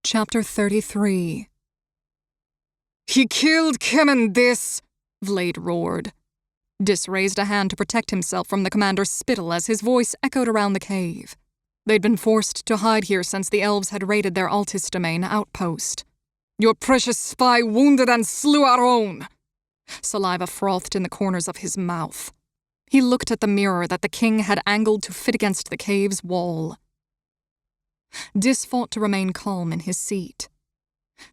Chapter 33. "He killed Kelin, Dis!" Vlad roared. Dis raised a hand to protect himself from the commander's spittle as his voice echoed around the cave. They'd been forced to hide here since the elves had raided their Altis domain outpost. "Your precious spy wounded and slew our own!" Saliva frothed in the corners of his mouth. He looked at the mirror that the king had angled to fit against the cave's wall. Dis fought to remain calm in his seat.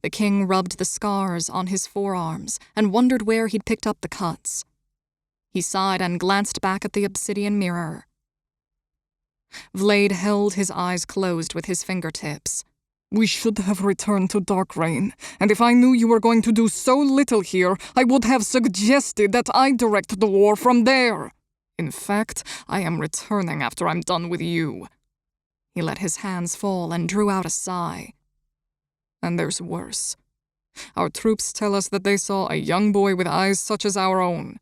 The king rubbed the scars on his forearms and wondered where he'd picked up the cuts. He sighed and glanced back at the obsidian mirror. Vlad held his eyes closed with his fingertips. "We should have returned to Darkreign, and if I knew you were going to do so little here, I would have suggested that I direct the war from there. In fact, I am returning after I'm done with you." He let his hands fall and drew out a sigh. "And there's worse. Our troops tell us that they saw a young boy with eyes such as our own.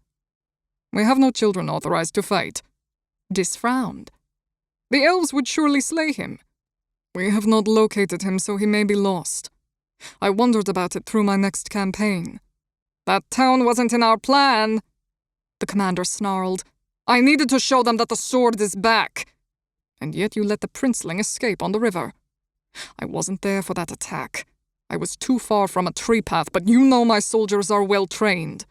We have no children authorized to fight." Dis frowned. "The elves would surely slay him. We have not located him, so he may be lost. I wondered about it through my next campaign." "That town wasn't in our plan," the commander snarled. "I needed to show them that the sword is back. And yet you let the princeling escape on the river. I wasn't there for that attack. I was too far from a tree path, but you know my soldiers are well trained.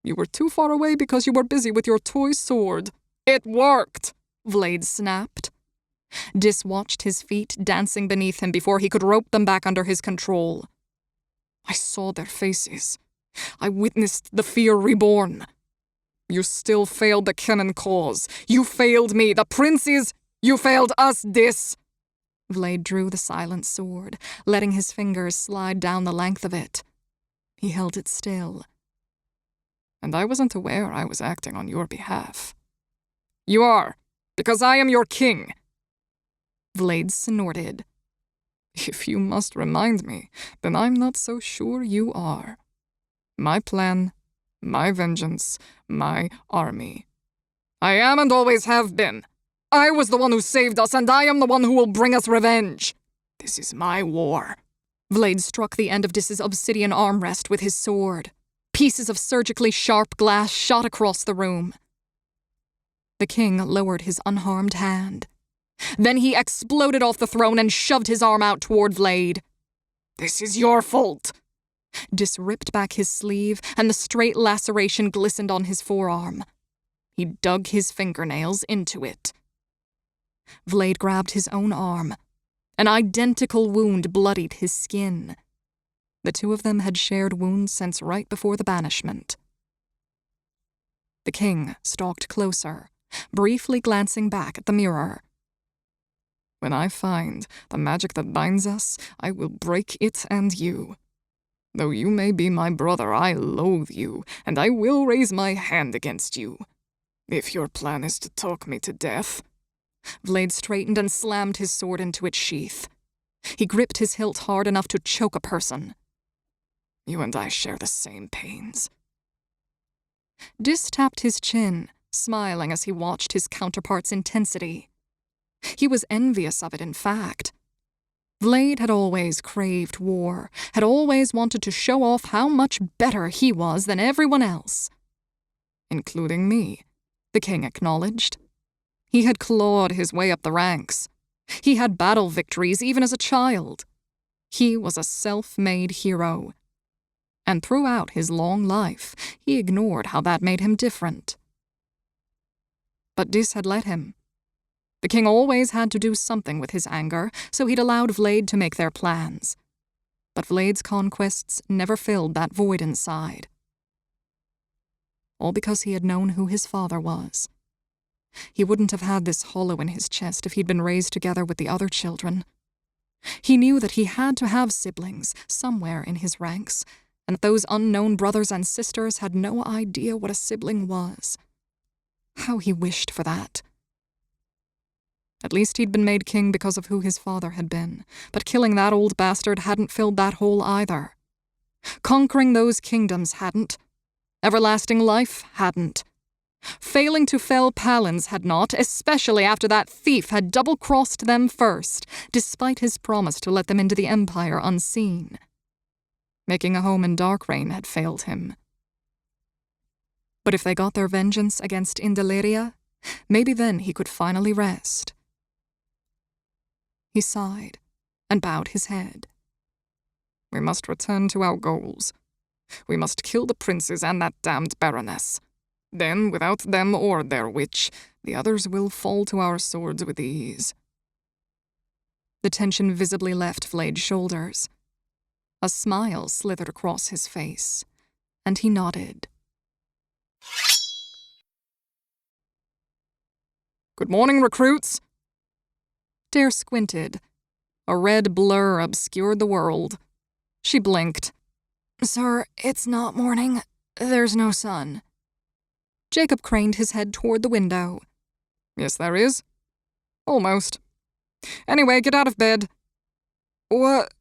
You were too far away because you were busy with your toy sword." "It worked," Vlad snapped. Dis watched his feet dancing beneath him before he could rope them back under his control. "I saw their faces. I witnessed the fear reborn. You still failed the Kelin cause. You failed me, the princes. You failed us, Dis." Vlad drew the silent sword, letting his fingers slide down the length of it. He held it still. "And I wasn't aware I was acting on your behalf." "You are, because I am your king." Vlad snorted. "If you must remind me, then I'm not so sure you are. My plan, my vengeance, my army. I am and always have been. I was the one who saved us, and I am the one who will bring us revenge. This is my war." Vlad struck the end of Dis's obsidian armrest with his sword. Pieces of surgically sharp glass shot across the room. The king lowered his unharmed hand. Then he exploded off the throne and shoved his arm out toward Vlad. "This is your fault." Dis ripped back his sleeve, and the straight laceration glistened on his forearm. He dug his fingernails into it. Vlad grabbed his own arm. An identical wound bloodied his skin. The two of them had shared wounds since right before the banishment. The king stalked closer, briefly glancing back at the mirror. "When I find the magic that binds us, I will break it and you. Though you may be my brother, I loathe you, and I will raise my hand against you. If your plan is to talk me to death." Vlad straightened and slammed his sword into its sheath. He gripped his hilt hard enough to choke a person. "You and I share the same pains." Dis tapped his chin, smiling as he watched his counterpart's intensity. He was envious of it, in fact. Vlad had always craved war, had always wanted to show off how much better he was than everyone else. "Including me," the king acknowledged. He had clawed his way up the ranks. He had battle victories even as a child. He was a self-made hero. And throughout his long life, he ignored how that made him different. But Dis had let him. The king always had to do something with his anger, so he'd allowed Vlad to make their plans. But Vlad's conquests never filled that void inside. All because he had known who his father was. He wouldn't have had this hollow in his chest if he'd been raised together with the other children. He knew that he had to have siblings somewhere in his ranks, and that those unknown brothers and sisters had no idea what a sibling was. How he wished for that. At least he'd been made king because of who his father had been, but killing that old bastard hadn't filled that hole either. Conquering those kingdoms hadn't. Everlasting life hadn't. Failing to fell Palins had not, especially after that thief had double-crossed them first, despite his promise to let them into the Empire unseen. Making a home in Darkreign had failed him. But if they got their vengeance against Indaleria, maybe then he could finally rest. He sighed and bowed his head. We must return to our goals. We must kill the princes and that damned baroness. Then, without them or their witch, the others will fall to our swords with ease. The tension visibly left Vlade's shoulders. A smile slithered across his face, and he nodded. Good morning, recruits. Dare squinted. A red blur obscured the world. She blinked. Sir, it's not morning. There's no sun. Jacob craned his head toward the window. Yes, there is. Almost. Anyway, get out of bed. What?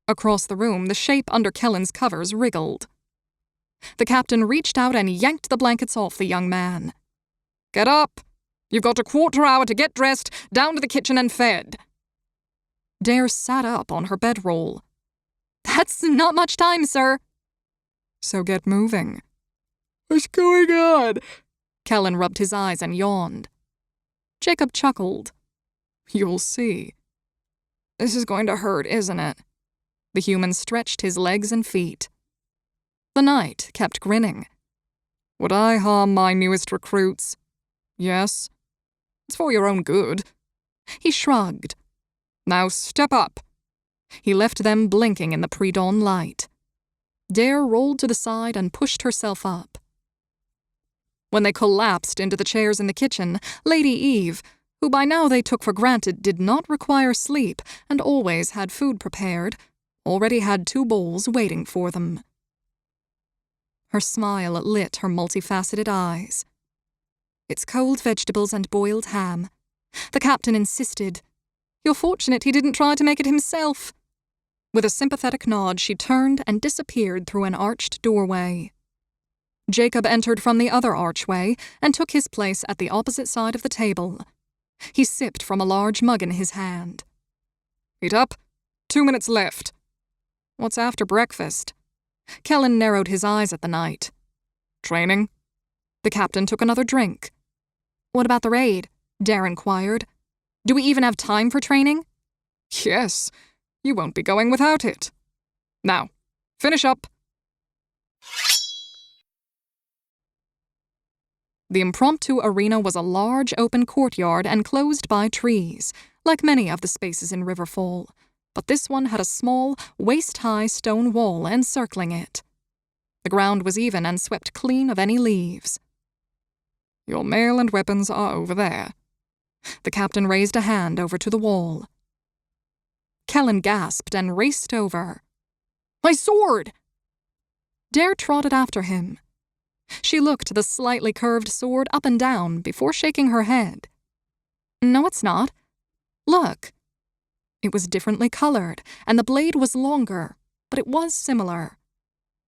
Across the room, the shape under Kelin's covers wriggled. The captain reached out and yanked the blankets off the young man. Get up! You've got a quarter hour to get dressed, down to the kitchen and fed. Dare sat up on her bedroll. That's not much time, sir. So get moving. What's going on? Kelin rubbed his eyes and yawned. Jacob chuckled. You'll see. This is going to hurt, isn't it? The human stretched his legs and feet. The knight kept grinning. Would I harm my newest recruits? Yes. It's for your own good. He shrugged. Now step up. He left them blinking in the pre-dawn light. Dare rolled to the side and pushed herself up. When they collapsed into the chairs in the kitchen, Lady Eve, who by now they took for granted did not require sleep and always had food prepared, already had 2 bowls waiting for them. Her smile lit her multifaceted eyes. It's cold vegetables and boiled ham. The captain insisted. You're fortunate he didn't try to make it himself. With a sympathetic nod, she turned and disappeared through an arched doorway. Jacob entered from the other archway and took his place at the opposite side of the table. He sipped from a large mug in his hand. Eat up. 2 minutes left. What's after breakfast? Kelin narrowed his eyes at the knight. Training? The captain took another drink. What about the raid? Dare inquired. Do we even have time for training? Yes. You won't be going without it. Now, finish up. The impromptu arena was a large open courtyard enclosed by trees, like many of the spaces in Riverfall, but this one had a small, waist-high stone wall encircling it. The ground was even and swept clean of any leaves. Your mail and weapons are over there. The captain raised a hand over to the wall. Kelin gasped and raced over. My sword! Dare trotted after him. She looked the slightly curved sword up and down before shaking her head. No, it's not. Look. It was differently colored, and the blade was longer, but it was similar.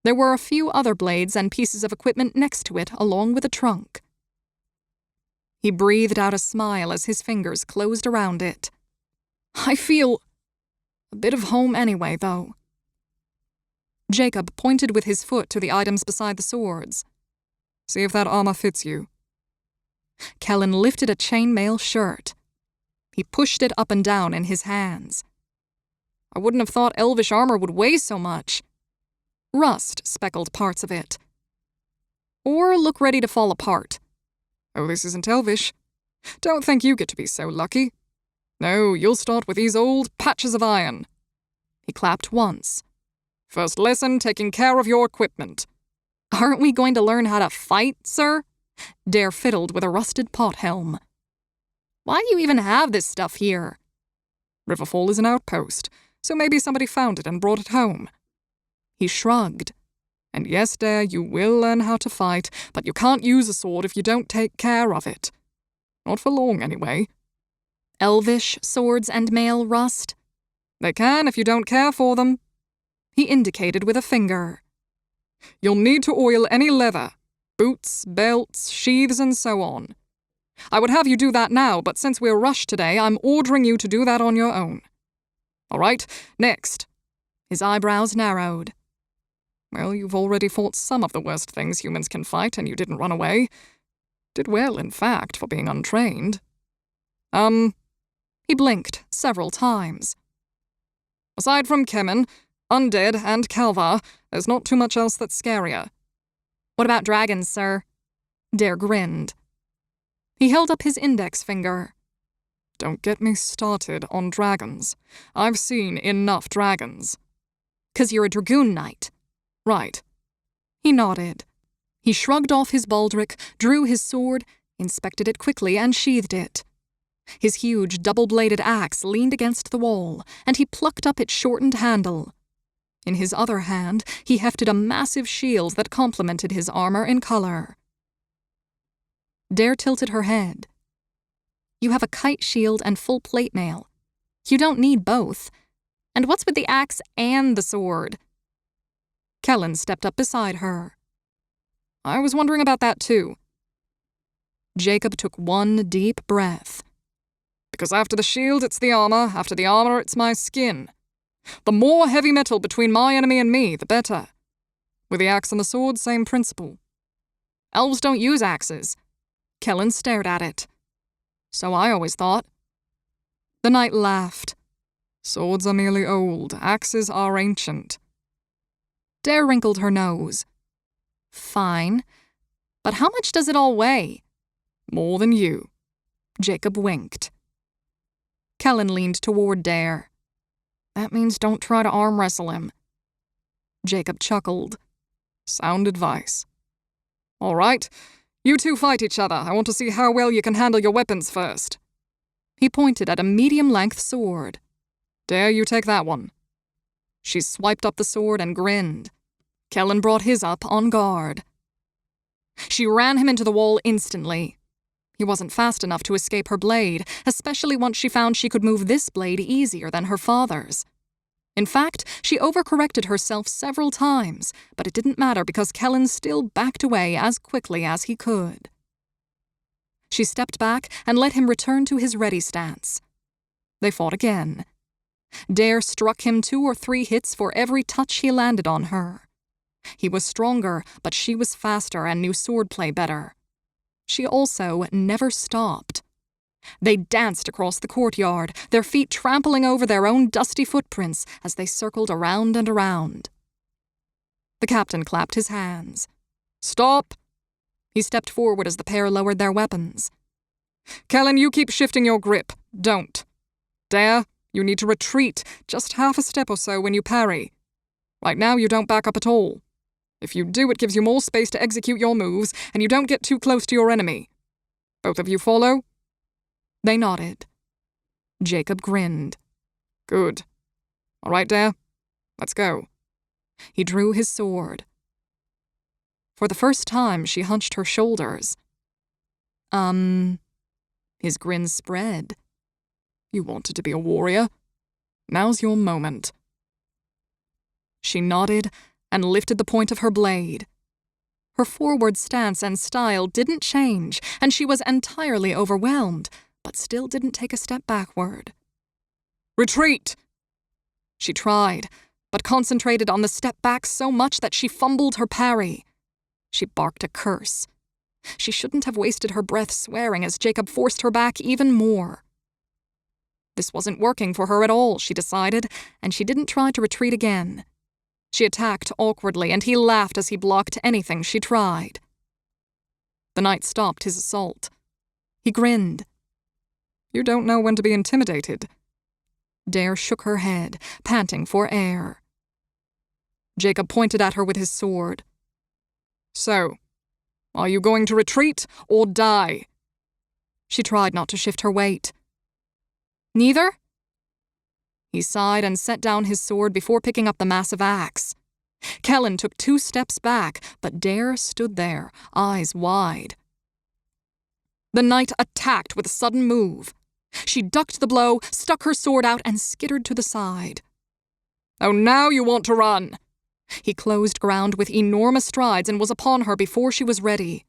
There were a few other blades and pieces of equipment next to it, along with a trunk. He breathed out a smile as his fingers closed around it. I feel a bit of home anyway, though. Jacob pointed with his foot to the items beside the swords. See if that armor fits you. Kelin lifted a chainmail shirt. He pushed it up and down in his hands. I wouldn't have thought elvish armor would weigh so much. Rust speckled parts of it. Or look ready to fall apart. Oh, this isn't elvish. Don't think you get to be so lucky. No, you'll start with these old patches of iron. He clapped once. First lesson, taking care of your equipment. Aren't we going to learn how to fight, sir? Dare fiddled with a rusted pot helm. Why do you even have this stuff here? Riverfall is an outpost, so maybe somebody found it and brought it home. He shrugged. And yes, Dare, you will learn how to fight, but you can't use a sword if you don't take care of it. Not for long, anyway. Elvish swords and mail rust? They can if you don't care for them. He indicated with a finger. You'll need to oil any leather. Boots, belts, sheaths, and so on. I would have you do that now, but since we're rushed today, I'm ordering you to do that on your own. All right, next. His eyebrows narrowed. Well, you've already fought some of the worst things humans can fight, and you didn't run away. Did well, in fact, for being untrained. He blinked several times. Aside from Kelin, undead, and Kalvar, there's not too much else that's scarier. What about dragons, sir? Dare grinned. He held up his index finger. Don't get me started on dragons. I've seen enough dragons. 'Cause you're a dragoon knight. Right. He nodded. He shrugged off his baldric, drew his sword, inspected it quickly, and sheathed it. His huge double-bladed axe leaned against the wall, and he plucked up its shortened handle. In his other hand, he hefted a massive shield that complemented his armor in color. Dare tilted her head. You have a kite shield and full plate mail. You don't need both. And what's with the axe and the sword? Kelin stepped up beside her. I was wondering about that too. Jacob took one deep breath. Because after the shield, it's the armor. After the armor, it's my skin. The more heavy metal between my enemy and me, the better. With the axe and the sword, same principle. Elves don't use axes. Kelin stared at it. So I always thought. The knight laughed. Swords are merely old, axes are ancient. Dare wrinkled her nose. Fine. But how much does it all weigh? More than you. Jacob winked. Kelin leaned toward Dare. That means don't try to arm wrestle him. Jacob chuckled. Sound advice. All right, you two fight each other. I want to see how well you can handle your weapons first. He pointed at a medium-length sword. Dare you take that one. She swiped up the sword and grinned. Kelin brought his up on guard. She ran him into the wall instantly. He wasn't fast enough to escape her blade, especially once she found she could move this blade easier than her father's. In fact, she overcorrected herself several times, but it didn't matter because Kelin still backed away as quickly as he could. She stepped back and let him return to his ready stance. They fought again. Dare struck him 2 or 3 hits for every touch he landed on her. He was stronger, but she was faster and knew swordplay better. She also never stopped. They danced across the courtyard, their feet trampling over their own dusty footprints as they circled around and around. The captain clapped his hands. Stop! He stepped forward as the pair lowered their weapons. Kelin, you keep shifting your grip. Don't. Dare, you need to retreat just half a step or so when you parry. Right now you don't back up at all. If you do, it gives you more space to execute your moves, and you don't get too close to your enemy. Both of you follow? They nodded. Jacob grinned. Good. All right, Dare. Let's go. He drew his sword. For the first time, she hunched her shoulders. His grin spread. You wanted to be a warrior. Now's your moment. She nodded and lifted the point of her blade. Her forward stance and style didn't change, and she was entirely overwhelmed, but still didn't take a step backward. Retreat! She tried, but concentrated on the step back so much that she fumbled her parry. She barked a curse. She shouldn't have wasted her breath swearing as Jacob forced her back even more. This wasn't working for her at all, she decided, and she didn't try to retreat again. She attacked awkwardly, and he laughed as he blocked anything she tried. The knight stopped his assault. He grinned. You don't know when to be intimidated. Dare shook her head, panting for air. Jacob pointed at her with his sword. So, are you going to retreat or die? She tried not to shift her weight. Neither? He sighed and set down his sword before picking up the massive axe. Kelin took 2 steps back, but Dare stood there, eyes wide. The knight attacked with a sudden move. She ducked the blow, stuck her sword out, and skittered to the side. Oh, now you want to run! He closed ground with enormous strides and was upon her before she was ready.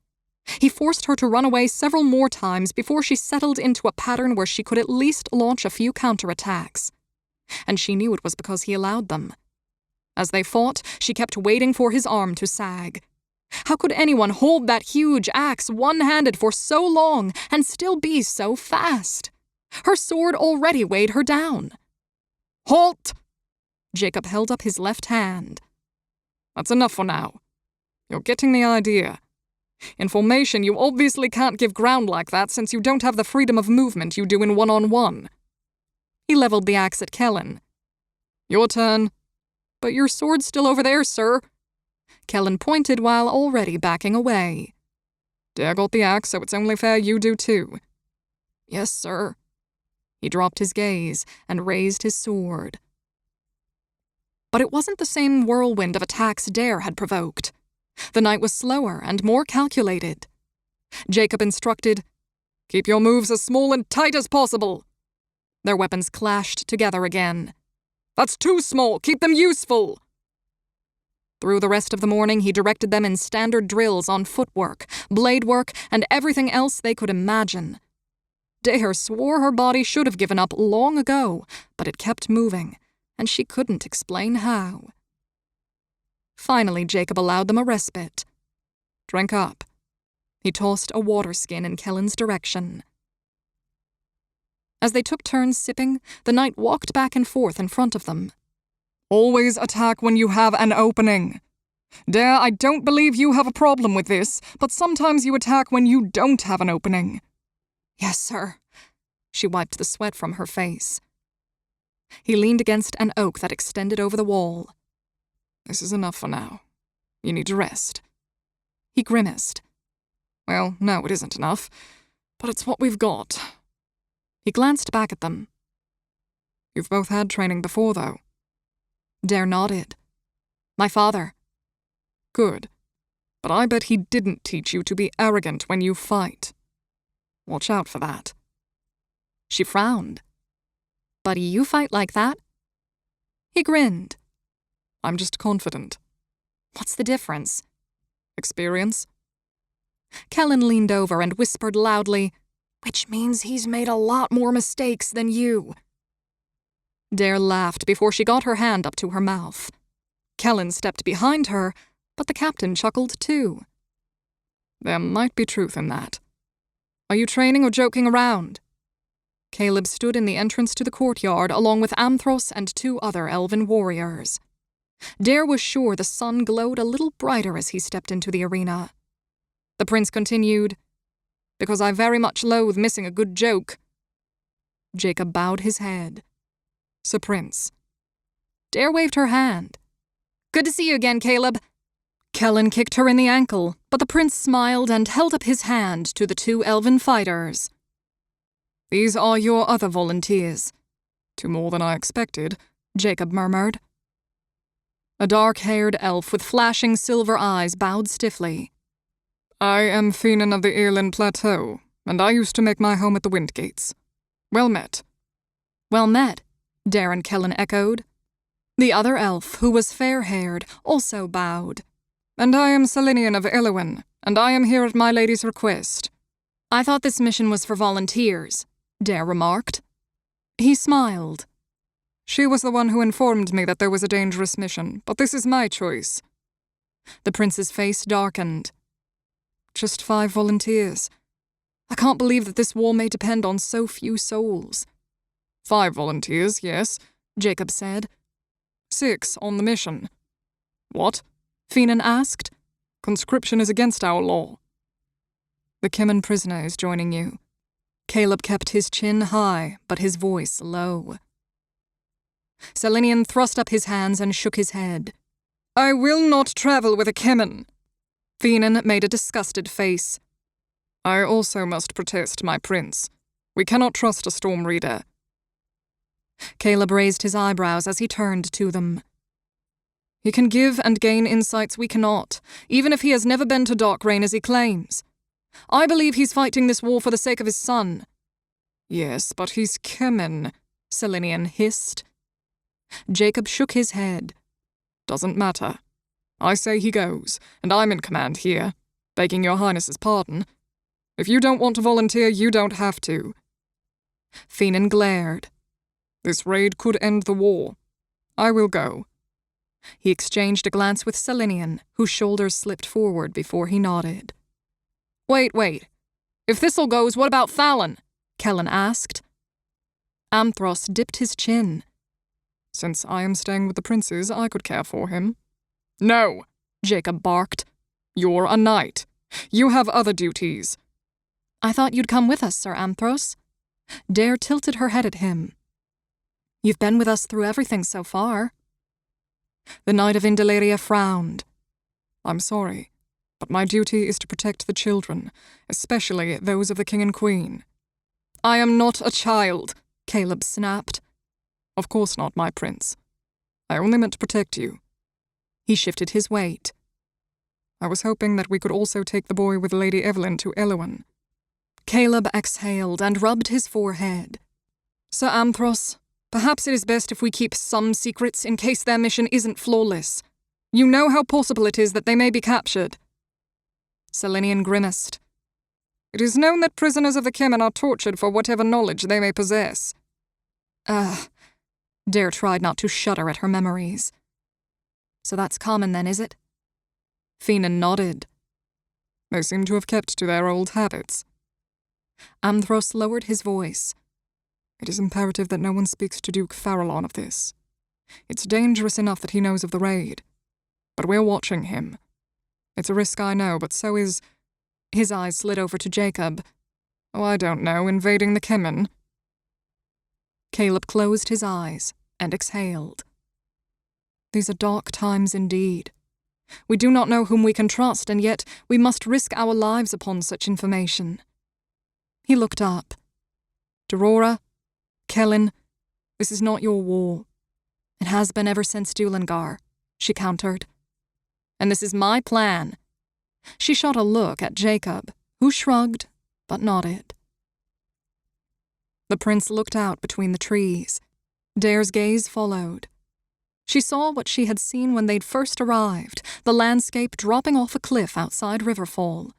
He forced her to run away several more times before she settled into a pattern where she could at least launch a few counterattacks. And she knew it was because he allowed them. As they fought, she kept waiting for his arm to sag. How could anyone hold that huge axe one-handed for so long and still be so fast? Her sword already weighed her down. "Halt!" Jacob held up his left hand. "That's enough for now. You're getting the idea. In formation, you obviously can't give ground like that since you don't have the freedom of movement you do in one-on-one." He leveled the axe at Kelin. "Your turn. But your sword's still over there, sir." Kelin pointed while already backing away. "Dare got the axe, so it's only fair you do too." "Yes, sir." He dropped his gaze and raised his sword. But it wasn't the same whirlwind of attacks Dare had provoked. The night was slower and more calculated. Jacob instructed, "Keep your moves as small and tight as possible." Their weapons clashed together again. "That's too small. Keep them useful." Through the rest of the morning, he directed them in standard drills on footwork, blade work, and everything else they could imagine. Dare swore her body should have given up long ago, but it kept moving, and she couldn't explain how. Finally, Jacob allowed them a respite. "Drink up." He tossed a water skin in Kelin's direction. As they took turns sipping, the knight walked back and forth in front of them. "Always attack when you have an opening. Dare, I don't believe you have a problem with this, but sometimes you attack when you don't have an opening." "Yes, sir." She wiped the sweat from her face. He leaned against an oak that extended over the wall. "This is enough for now. You need to rest." He grimaced. "Well, no, it isn't enough, but it's what we've got." He glanced back at them. "You've both had training before, though." Dare nodded. "My father." "Good. But I bet he didn't teach you to be arrogant when you fight. Watch out for that." She frowned. "Buddy, you fight like that?" He grinned. "I'm just confident." "What's the difference?" "Experience." Kelin leaned over and whispered loudly, "Which means he's made a lot more mistakes than you." Dare laughed before she got her hand up to her mouth. Kelin stepped behind her, but the captain chuckled too. "There might be truth in that. Are you training or joking around?" Caleb stood in the entrance to the courtyard along with Amthros and 2 other elven warriors. Dare was sure the sun glowed a little brighter as he stepped into the arena. The prince continued, "Because I very much loathe missing a good joke." Jacob bowed his head. "Sir Prince." Dare waved her hand. "Good to see you again, Caleb." Kelin kicked her in the ankle, but the prince smiled and held up his hand to the 2 elven fighters. "These are your other volunteers." "Two more than I expected," Jacob murmured. A dark-haired elf with flashing silver eyes bowed stiffly. "I am Finan of the Irland Plateau, and I used to make my home at the Windgates. Well met." "Well met," Dare and Kelin echoed. The other elf, who was fair-haired, also bowed. "And I am Selinian of Elwyn, and I am here at my lady's request." "I thought this mission was for volunteers," Dare remarked. He smiled. "She was the one who informed me that there was a dangerous mission, but this is my choice." The prince's face darkened. "Just 5 volunteers. I can't believe that this war may depend on so few souls." 5 volunteers, yes," Jacob said. 6 on the mission." "What?" Finan asked. "Conscription is against our law." "The Kelin prisoner is joining you." Caleb kept his chin high, but his voice low. Selinian thrust up his hands and shook his head. "I will not travel with a Kelin." Finan made a disgusted face. "I also must protest, my prince. We cannot trust a storm reader." Caleb raised his eyebrows as he turned to them. "He can give and gain insights we cannot, even if he has never been to Darkreign as he claims. I believe he's fighting this war for the sake of his son." "Yes, but he's Kelin," Selinian hissed. Jacob shook his head. "Doesn't matter. I say he goes, and I'm in command here, begging your highness's pardon. If you don't want to volunteer, you don't have to. Finan glared. This raid could end the war. I will go. He exchanged a glance with Selenian, whose shoulders slipped forward before he nodded. Wait. If this'll goes, what about Fallon? Kelin asked. Amthros dipped his chin. Since I am staying with the princes, I could care for him. No, Jacob barked. You're a knight. You have other duties. I thought you'd come with us, Sir Amthros. Dare tilted her head at him. You've been with us through everything so far. The Knight of Indaleria frowned. I'm sorry, but my duty is to protect the children, especially those of the king and queen. I am not a child, Caleb snapped. Of course not, my prince. I only meant to protect you. He shifted his weight. I was hoping that we could also take the boy with Lady Evelyn to Elowen. Caleb exhaled and rubbed his forehead. Sir Amthros, perhaps it is best if we keep some secrets in case their mission isn't flawless. You know how possible it is that they may be captured. Selenian grimaced. It is known that prisoners of the Kelin are tortured for whatever knowledge they may possess. Dare tried not to shudder at her memories. So that's common then, is it? Finan nodded. They seem to have kept to their old habits. Amthros lowered his voice. It is imperative that no one speaks to Duke Farallon of this. It's dangerous enough that he knows of the raid. But we're watching him. It's a risk, I know, but so is... His eyes slid over to Jacob. Oh, I don't know, invading the Kelin. Caleb closed his eyes and exhaled. These are dark times indeed. We do not know whom we can trust, and yet we must risk our lives upon such information. He looked up. Derora, Kelin, this is not your war. It has been ever since Dulangar, she countered. And this is my plan. She shot a look at Jacob, who shrugged, but nodded. The prince looked out between the trees. Dare's gaze followed. She saw what she had seen when they'd first arrived, the landscape dropping off a cliff outside Riverfall.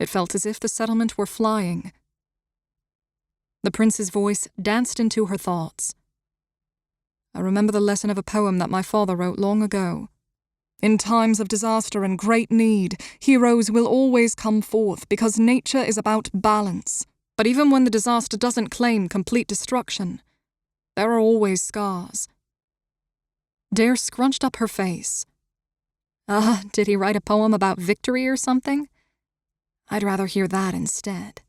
It felt as if the settlement were flying. The prince's voice danced into her thoughts. I remember the lesson of a poem that my father wrote long ago. In times of disaster and great need, heroes will always come forth because nature is about balance. But even when the disaster doesn't claim complete destruction, there are always scars. Dare scrunched up her face. Did he write a poem about victory or something? I'd rather hear that instead.